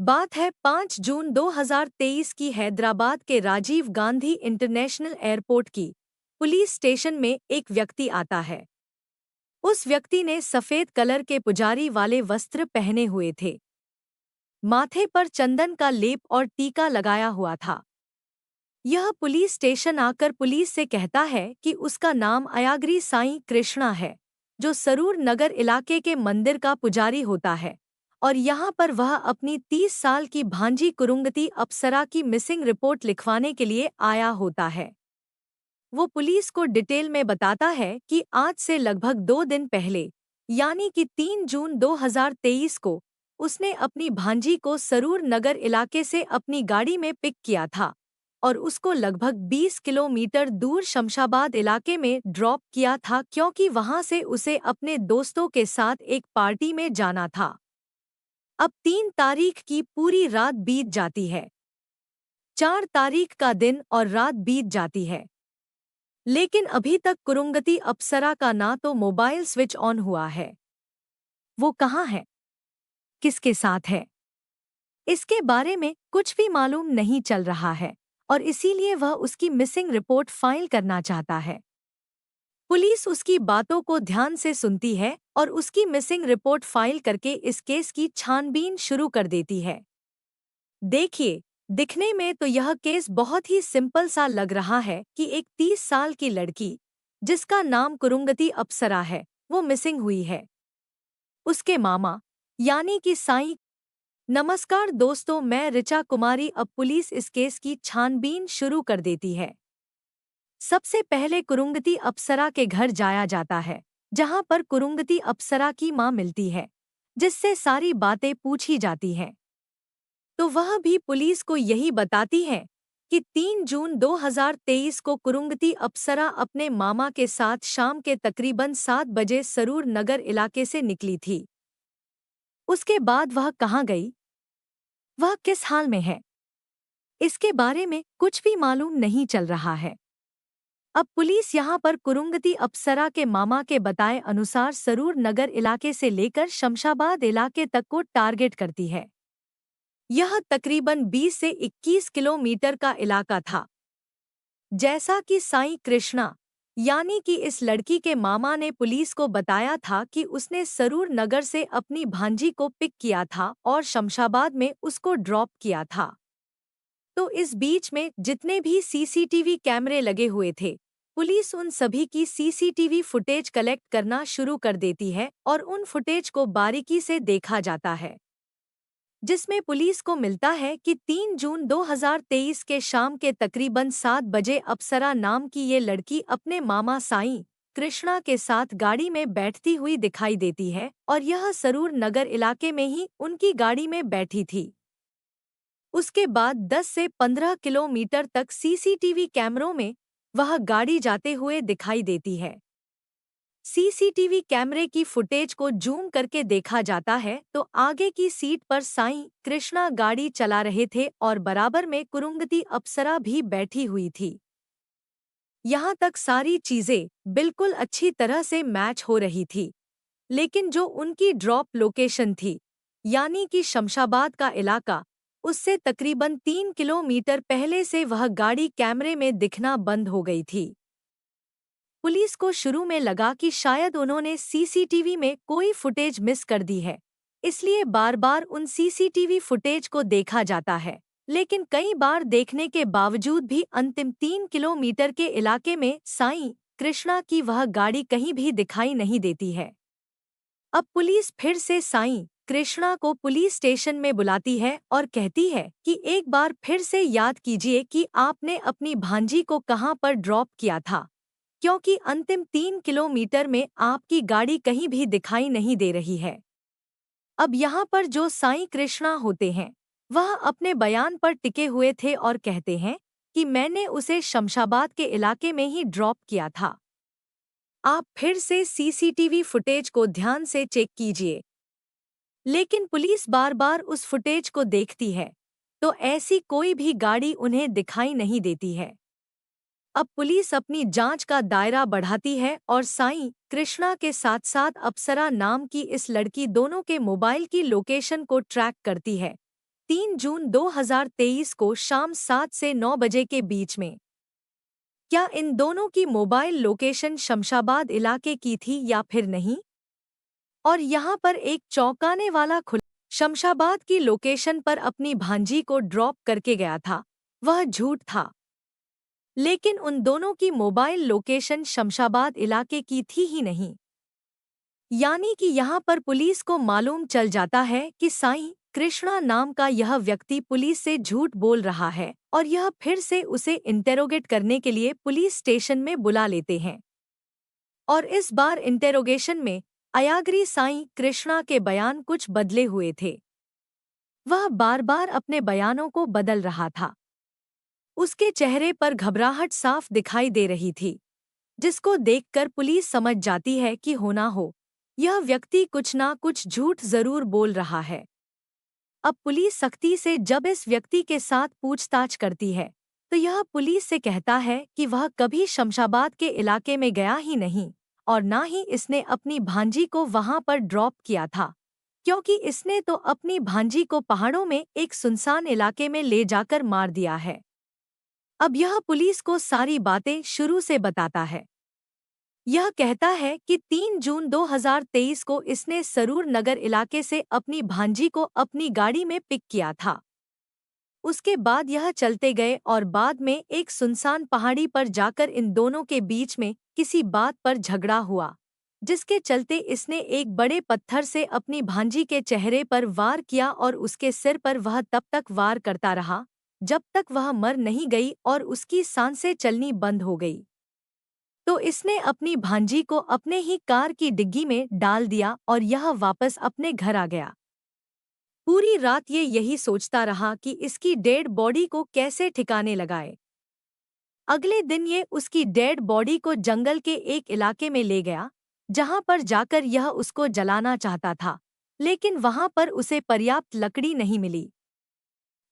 बात है 5 जून 2023 की हैदराबाद के राजीव गांधी इंटरनेशनल एयरपोर्ट की। पुलिस स्टेशन में एक व्यक्ति आता है। उस व्यक्ति ने सफेद कलर के पुजारी वाले वस्त्र पहने हुए थे। माथे पर चंदन का लेप और टीका लगाया हुआ था। यह पुलिस स्टेशन आकर पुलिस से कहता है कि उसका नाम अयाग्री साईं कृष्णा है, जो सरूर नगर इलाके के मंदिर का पुजारी होता है, और यहाँ पर वह अपनी 30 साल की भांजी कुरुंगती अप्सरा की मिसिंग रिपोर्ट लिखवाने के लिए आया होता है। वो पुलिस को डिटेल में बताता है कि आज से लगभग 2 दिन पहले, यानी कि 3 जून 2023 को, उसने अपनी भांजी को सरूर नगर इलाके से अपनी गाड़ी में पिक किया था और उसको लगभग 20 किलोमीटर दूर शमशाबाद इलाके में ड्रॉप किया था, क्योंकि वहां से उसे अपने दोस्तों के साथ एक पार्टी में जाना था। अब 3 तारीख की पूरी रात बीत जाती है। 4 तारीख का दिन और रात बीत जाती है, लेकिन अभी तक कुरुंगती अप्सरा का ना तो मोबाइल स्विच ऑन हुआ है। वो कहाँ है, किसके साथ है, इसके बारे में कुछ भी मालूम नहीं चल रहा है, और इसीलिए वह उसकी मिसिंग रिपोर्ट फाइल करना चाहता है। पुलिस उसकी बातों को ध्यान से सुनती है और उसकी मिसिंग रिपोर्ट फाइल करके इस केस की छानबीन शुरू कर देती है। देखिए, दिखने में तो यह केस बहुत ही सिंपल सा लग रहा है कि एक 30 साल की लड़की, जिसका नाम कुरुंगती अप्सरा है, वो मिसिंग हुई है। उसके मामा, यानी कि साईं। नमस्कार दोस्तों, मैं ऋचा कुमारी। अब पुलिस इस केस की छानबीन शुरू कर देती है। सबसे पहले कुरुंगती अप्सरा के घर जाया जाता है, जहां पर कुरुंगती अप्सरा की मां मिलती है, जिससे सारी बातें पूछी जाती हैं। तो वह भी पुलिस को यही बताती है कि 3 जून 2023 को कुरुंगती अप्सरा अपने मामा के साथ शाम के तकरीबन 7 बजे सरूर नगर इलाके से निकली थी। उसके बाद वह कहाँ गई, वह किस हाल में है, इसके बारे में कुछ भी मालूम नहीं चल रहा है। अब पुलिस यहाँ पर कुरुंगती अप्सरा के मामा के बताए अनुसार सरूर नगर इलाके से लेकर शमशाबाद इलाके तक को टारगेट करती है। यह तकरीबन 20 से 21 किलोमीटर का इलाका था। जैसा कि साईं कृष्णा, यानी कि इस लड़की के मामा ने पुलिस को बताया था कि उसने सरूर नगर से अपनी भांजी को पिक किया था और शमशाबाद में उसको ड्रॉप किया था। तो इस बीच में जितने भी सीसीटीवी कैमरे लगे हुए थे, पुलिस उन सभी की सीसीटीवी फुटेज कलेक्ट करना शुरू कर देती है और उन फुटेज को बारीकी से देखा जाता है, जिसमें पुलिस को मिलता है कि 3 जून 2023 के शाम के तकरीबन 7 बजे अप्सरा नाम की ये लड़की अपने मामा साईं कृष्णा के साथ गाड़ी में बैठती हुई दिखाई देती है, और यह सरूर नगर इलाके में ही उनकी गाड़ी में बैठी थी। उसके बाद 10 से 15 किलोमीटर तक सीसीटीवी कैमरों में वह गाड़ी जाते हुए दिखाई देती है। सीसीटीवी कैमरे की फुटेज को जूम करके देखा जाता है तो आगे की सीट पर साईं कृष्णा गाड़ी चला रहे थे और बराबर में कुरुंगती अप्सरा भी बैठी हुई थी। यहाँ तक सारी चीजें बिल्कुल अच्छी तरह से मैच हो रही थी, लेकिन जो उनकी ड्रॉप लोकेशन थी, यानी कि शमशाबाद का इलाका, उससे तकरीबन 3 किलोमीटर पहले से वह गाड़ी कैमरे में दिखना बंद हो गई थी। पुलिस को शुरू में लगा कि शायद उन्होंने सीसीटीवी में कोई फुटेज मिस कर दी है, इसलिए बार बार उन सीसीटीवी फुटेज को देखा जाता है, लेकिन कई बार देखने के बावजूद भी अंतिम 3 किलोमीटर के इलाके में साईं कृष्णा की वह गाड़ी कहीं भी दिखाई नहीं देती है। अब पुलिस फिर से साईं कृष्णा को पुलिस स्टेशन में बुलाती है और कहती है कि एक बार फिर से याद कीजिए कि आपने अपनी भांजी को कहाँ पर ड्रॉप किया था, क्योंकि अंतिम 3 किलोमीटर में आपकी गाड़ी कहीं भी दिखाई नहीं दे रही है। अब यहाँ पर जो साईं कृष्णा होते हैं, वह अपने बयान पर टिके हुए थे और कहते हैं कि मैंने उसे शमशाबाद के इलाके में ही ड्रॉप किया था। आप फिर से सीसीटीवी फुटेज को ध्यान से चेक कीजिए। लेकिन पुलिस बार बार उस फुटेज को देखती है, तो ऐसी कोई भी गाड़ी उन्हें दिखाई नहीं देती है। अब पुलिस अपनी जांच का दायरा बढ़ाती है और साईं कृष्णा के साथ साथ अप्सरा नाम की इस लड़की दोनों के मोबाइल की लोकेशन को ट्रैक करती है। 3 जून 2023 को शाम 7 से 9 बजे के बीच में। क्या इन दोनों की मोबाइल लोकेशन शमशाबाद इलाके की थी या फिर नहीं? और यहाँ पर एक चौंकाने वाला शमशाबाद की लोकेशन पर अपनी भांजी को ड्रॉप करके गया था, वह झूठ था। लेकिन उन दोनों की मोबाइल लोकेशन शमशाबाद इलाके की थी ही नहीं। यानी कि यहाँ पर पुलिस को मालूम चल जाता है कि साईं कृष्णा नाम का यह व्यक्ति पुलिस से झूठ बोल रहा है और यह फिर से उसे इंटेरोगेट करने के लिए पुलिस स्टेशन में बुला लेते हैं। और इस बार इंटेरोगेशन में अयागरी साईं कृष्णा के बयान कुछ बदले हुए थे। वह बार बार अपने बयानों को बदल रहा था। उसके चेहरे पर घबराहट साफ दिखाई दे रही थी, जिसको देखकर पुलिस समझ जाती है कि होना हो यह व्यक्ति कुछ ना कुछ झूठ जरूर बोल रहा है। अब पुलिस सख्ती से जब इस व्यक्ति के साथ पूछताछ करती है तो यह पुलिस से कहता है कि वह कभी शमशाबाद के इलाके में गया ही नहीं और ना ही इसने अपनी भांजी को वहां पर ड्रॉप किया था, क्योंकि इसने तो अपनी भांजी को पहाड़ों में एक सुनसान इलाके में ले जाकर मार दिया है। अब यह पुलिस को सारी बातें शुरू से बताता है। यह कहता है कि 3 जून 2023 को इसने सरूर नगर इलाके से अपनी भांजी को अपनी गाड़ी में पिक किया था। उसके बाद यह चलते गए और बाद में एक सुनसान पहाड़ी पर जाकर इन दोनों के बीच में किसी बात पर झगड़ा हुआ, जिसके चलते इसने एक बड़े पत्थर से अपनी भांजी के चेहरे पर वार किया और उसके सिर पर वह तब तक वार करता रहा जब तक वह मर नहीं गई और उसकी सांसें चलनी बंद हो गई। तो इसने अपनी भांजी को अपने ही कार की डिग्गी में डाल दिया और यह वापस अपने घर आ गया। पूरी रात ये यही सोचता रहा कि इसकी डेड बॉडी को कैसे ठिकाने लगाए। अगले दिन ये उसकी डेड बॉडी को जंगल के एक इलाके में ले गया, जहां पर जाकर यह उसको जलाना चाहता था, लेकिन वहां पर उसे पर्याप्त लकड़ी नहीं मिली,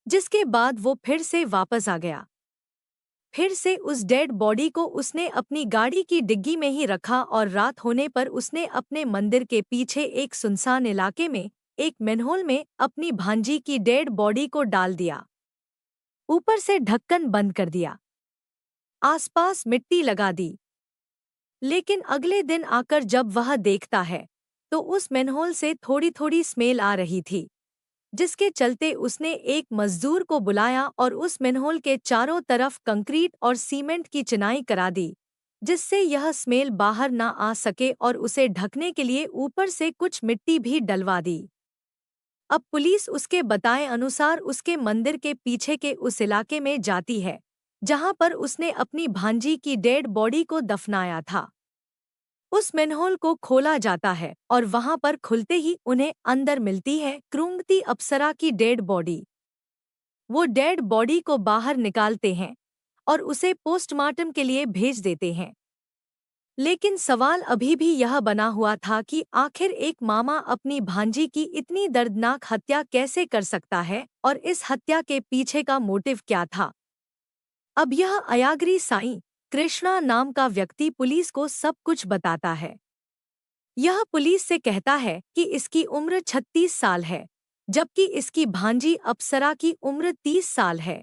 जिसके बाद वो फिर से वापस आ गया। फिर से उस डेड बॉडी को उसने अपनी गाड़ी की डिग्गी में ही रखा और रात होने पर उसने अपने मंदिर के पीछे एक सुनसान इलाके में एक मैनहोल में अपनी भांजी की डेड बॉडी को डाल दिया। ऊपर से ढक्कन बंद कर दिया, आसपास मिट्टी लगा दी। लेकिन अगले दिन आकर जब वह देखता है तो उस मैनहोल से थोड़ी थोड़ी स्मेल आ रही थी, जिसके चलते उसने एक मजदूर को बुलाया और उस मैनहोल के चारों तरफ कंक्रीट और सीमेंट की चिनाई करा दी, जिससे यह स्मेल बाहर ना आ सके और उसे ढकने के लिए ऊपर से कुछ मिट्टी भी डलवा दी। अब पुलिस उसके बताए अनुसार उसके मंदिर के पीछे के उस इलाके में जाती है जहां पर उसने अपनी भांजी की डेड बॉडी को दफनाया था। उस मैनहोल को खोला जाता है और वहां पर खुलते ही उन्हें अंदर मिलती है क्रूंगती अप्सरा की डेड बॉडी। वो डेड बॉडी को बाहर निकालते हैं और उसे पोस्टमार्टम के लिए भेज देते हैं। लेकिन सवाल अभी भी यह बना हुआ था कि आखिर एक मामा अपनी भांजी की इतनी दर्दनाक हत्या कैसे कर सकता है और इस हत्या के पीछे का मोटिव क्या था। अब यह अयागरी साईं कृष्णा नाम का व्यक्ति पुलिस को सब कुछ बताता है। यह पुलिस से कहता है कि इसकी उम्र 36 साल है, जबकि इसकी भांजी अप्सरा की उम्र 30 साल है।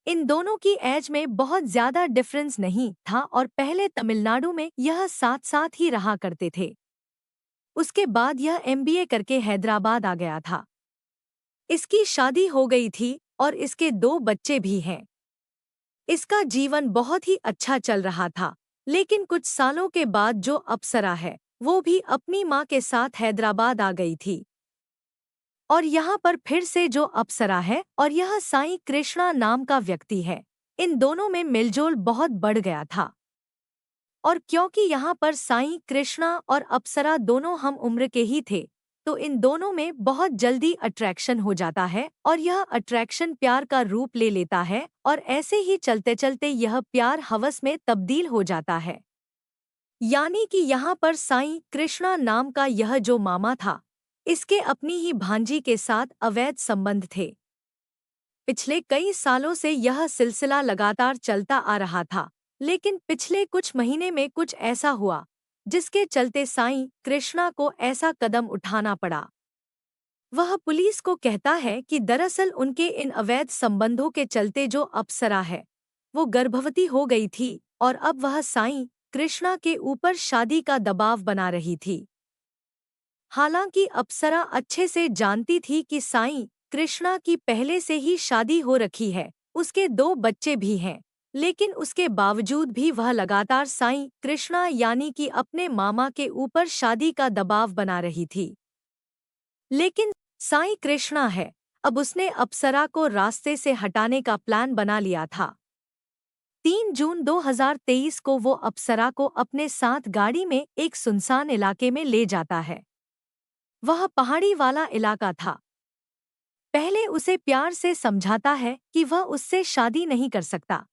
इन दोनों की एज में बहुत ज्यादा डिफरेंस नहीं था और पहले तमिलनाडु में यह साथ साथ ही रहा करते थे। उसके बाद यह एमबीए करके हैदराबाद आ गया था। इसकी शादी हो गई थी और इसके 2 बच्चे भी हैं। इसका जीवन बहुत ही अच्छा चल रहा था, लेकिन कुछ सालों के बाद जो अप्सरा है वो भी अपनी मां के साथ हैदराबाद आ गई थी। और यहाँ पर फिर से जो अप्सरा है और यह साईं कृष्णा नाम का व्यक्ति है, इन दोनों में मिलजोल बहुत बढ़ गया था। और क्योंकि यहाँ पर साईं कृष्णा और अप्सरा दोनों हम उम्र के ही थे, तो इन दोनों में बहुत जल्दी अट्रैक्शन हो जाता है और यह अट्रैक्शन प्यार का रूप ले लेता है और ऐसे ही चलते चलते यह प्यार हवस में तब्दील हो जाता है। यानी कि यहाँ पर साईं कृष्णा नाम का यह जो मामा था, इसके अपनी ही भांजी के साथ अवैध संबंध थे। पिछले कई सालों से यह सिलसिला लगातार चलता आ रहा था, लेकिन पिछले कुछ महीने में कुछ ऐसा हुआ जिसके चलते साईं कृष्णा को ऐसा कदम उठाना पड़ा। वह पुलिस को कहता है कि दरअसल उनके इन अवैध संबंधों के चलते जो अप्सरा है वो गर्भवती हो गई थी और अब वह साईं कृष्णा के ऊपर शादी का दबाव बना रही थी। हालांकि अप्सरा अच्छे से जानती थी कि साईं कृष्णा की पहले से ही शादी हो रखी है, उसके 2 बच्चे भी हैं, लेकिन उसके बावजूद भी वह लगातार साईं कृष्णा यानी कि अपने मामा के ऊपर शादी का दबाव बना रही थी। लेकिन साईं कृष्णा है, अब उसने अप्सरा को रास्ते से हटाने का प्लान बना लिया था। 3 जून 2023 को वो अप्सरा को अपने साथ गाड़ी में एक सुनसान इलाके में ले जाता है। वह पहाड़ी वाला इलाका था। पहले उसे प्यार से समझाता है कि वह उससे शादी नहीं कर सकता,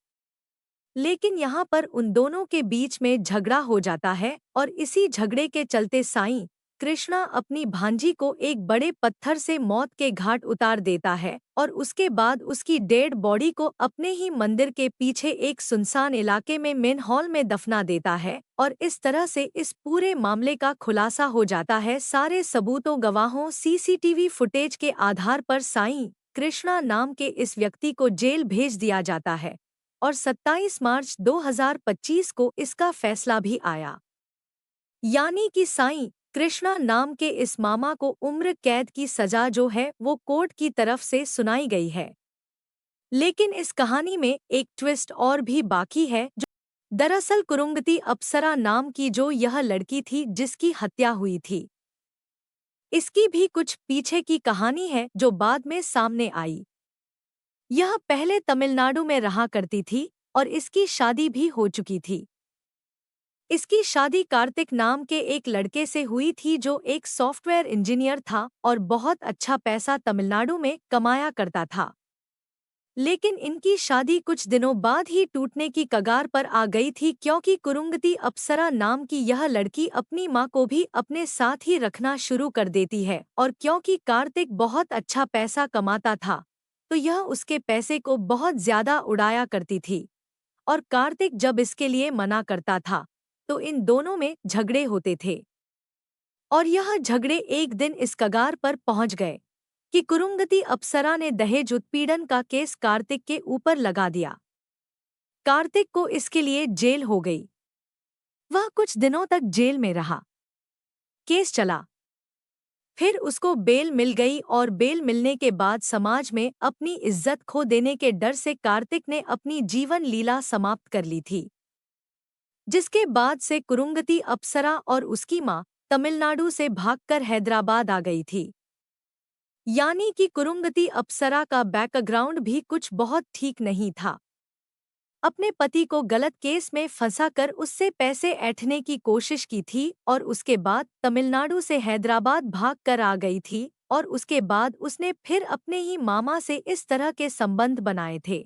लेकिन यहाँ पर उन दोनों के बीच में झगड़ा हो जाता है और इसी झगड़े के चलते साईं कृष्णा अपनी भांजी को एक बड़े पत्थर से मौत के घाट उतार देता है और उसके बाद उसकी डेड बॉडी को अपने ही मंदिर के पीछे एक सुनसान इलाके में मेन हॉल में दफना देता है और इस तरह से इस पूरे मामले का खुलासा हो जाता है। सारे सबूतों, गवाहों, सीसीटीवी फुटेज के आधार पर साईं कृष्णा नाम के इस व्यक्ति को जेल भेज दिया जाता है और 27 मार्च 2025 को इसका फैसला भी आया, यानी कि साईं कृष्णा नाम के इस मामा को उम्र कैद की सजा जो है वो कोर्ट की तरफ से सुनाई गई है। लेकिन इस कहानी में एक ट्विस्ट और भी बाकी है। जो दरअसल कुरुंगती अप्सरा नाम की जो यह लड़की थी जिसकी हत्या हुई थी, इसकी भी कुछ पीछे की कहानी है जो बाद में सामने आई। यह पहले तमिलनाडु में रहा करती थी और इसकी शादी भी हो चुकी थी। इसकी शादी कार्तिक नाम के एक लड़के से हुई थी जो एक सॉफ्टवेयर इंजीनियर था और बहुत अच्छा पैसा तमिलनाडु में कमाया करता था। लेकिन इनकी शादी कुछ दिनों बाद ही टूटने की कगार पर आ गई थी क्योंकि कुरुंगती अप्सरा नाम की यह लड़की अपनी मां को भी अपने साथ ही रखना शुरू कर देती है और क्योंकि कार्तिक बहुत अच्छा पैसा कमाता था तो यह उसके पैसे को बहुत ज्यादा उड़ाया करती थी और कार्तिक जब इसके लिए मना करता था तो इन दोनों में झगड़े होते थे और यह झगड़े एक दिन इस कगार पर पहुंच गए कि कुरुंगती अप्सरा ने दहेज उत्पीड़न का केस कार्तिक के ऊपर लगा दिया। कार्तिक को इसके लिए जेल हो गई। वह कुछ दिनों तक जेल में रहा। केस चला, फिर उसको बेल मिल गई और बेल मिलने के बाद समाज में अपनी इज्जत खो देने के डर से कार्तिक ने अपनी जीवन लीला समाप्त कर ली थी, जिसके बाद से कुरुंगती अप्सरा और उसकी मां तमिलनाडु से भागकर हैदराबाद आ गई थी। यानी कि कुरुंगती अप्सरा का बैकग्राउंड भी कुछ बहुत ठीक नहीं था। अपने पति को गलत केस में फंसाकर उससे पैसे ऐंठने की कोशिश की थी और उसके बाद तमिलनाडु से हैदराबाद भागकर आ गई थी और उसके बाद उसने फिर अपने ही मामा से इस तरह के संबंध बनाए थे।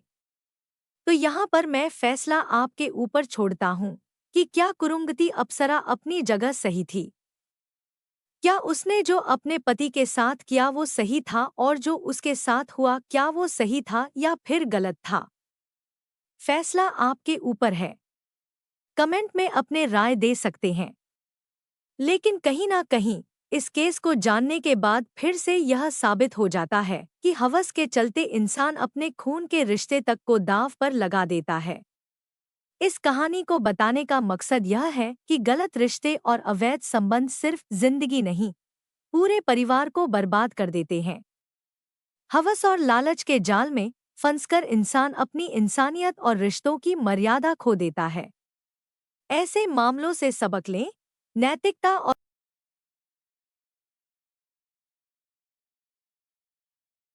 तो यहाँ पर मैं फैसला आपके ऊपर छोड़ता हूँ कि क्या कुरुंगती अप्सरा अपनी जगह सही थी? क्या उसने जो अपने पति के साथ किया वो सही था और जो उसके साथ हुआ क्या वो सही था या फिर गलत था? फैसला आपके ऊपर है। कमेंट में अपने राय दे सकते हैं। लेकिन कहीं ना कहीं इस केस को जानने के बाद फिर से यह साबित हो जाता है कि हवस के चलते इंसान अपने खून के रिश्ते तक को दांव पर लगा देता है। इस कहानी को बताने का मकसद यह है कि गलत रिश्ते और अवैध संबंध सिर्फ जिंदगी नहीं, पूरे परिवार को बर्बाद कर देते हैं। हवस और लालच के जाल में फंसकर इंसान अपनी इंसानियत और रिश्तों की मर्यादा खो देता है। ऐसे मामलों से सबक लें, नैतिकता और